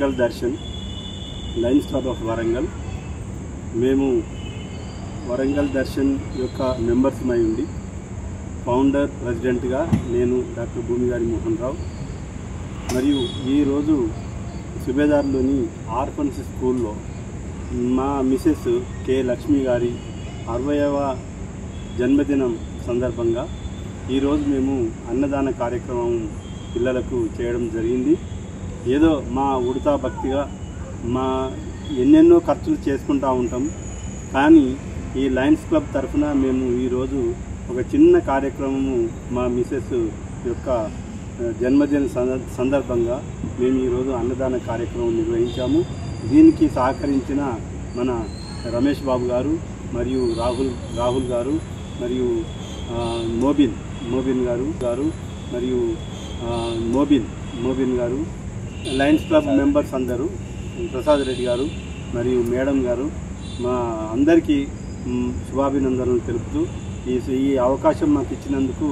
Warangal Darshan Lions club of Warangal. మేము వరంగల్ దర్శన్ యొక్క మెంబర్స్మై ఉండి ఫౌండర్ ప్రెసిడెంట్గా నేను డాక్టర్ భూమిగారి మోహన్ రావు. మరియు ఈరోజు సుబేదార్లోని ఆర్ఫన్స్ స్కూల్లో మా మిసెస్ కె లక్ష్మి గారి 60వ జన్మదినం సందర్భంగా ఈరోజు మేము అన్నదాన కార్యక్రమం పిల్లలకు చేయడం జరిగింది. ఏదో మా ఉడతా భక్తిగా మా ఎన్నెన్నో ఖర్చులు చేసుకుంటూ ఉంటాం, కానీ ఈ లయన్స్ క్లబ్ తరఫున మేము ఈరోజు ఒక చిన్న కార్యక్రమము మా మిసెస్ యొక్క జన్మదిన సందర్భంగా మేము ఈరోజు అన్నదాన కార్యక్రమం నిర్వహించాము. దీనికి సహకరించిన మన రమేష్ బాబు గారు మరియు రాహుల్ గారు మరియు మోబిన్ గారు మరియు మోబిన్ గారు, లయన్స్ క్లబ్ మెంబర్స్ అందరూ, ప్రసాద్ రెడ్డి గారు మరియు మేడం గారు, మా అందరికీ శుభాభినందనలు తెలుపుతూ ఈ అవకాశం మాకు ఇచ్చినందుకు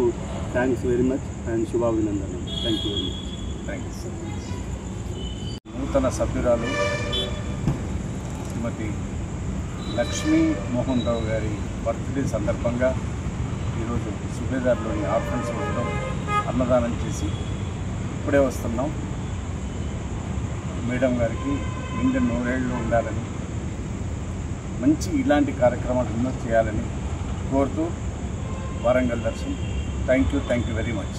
థ్యాంక్స్ వెరీ మచ్ అండ్ శుభాభినందనలు. Thank you very much. Thank you. నూతన సభ్యురాలు శ్రీమతి లక్ష్మీ మోహన్ రావు గారి బర్త్డే సందర్భంగా ఈరోజు సుబేదార్లోని ఆర్ఫన్స్ హౌస్లో అన్నదానం చేసి ఇప్పుడే వస్తున్నాం. మేడం గారికి నిండు 100 ఏళ్ళు ఉండాలని, మంచి ఇలాంటి కార్యక్రమాలు ఎన్నో చేయాలని కోరుతూ Warangal Darshan. Thank you very much.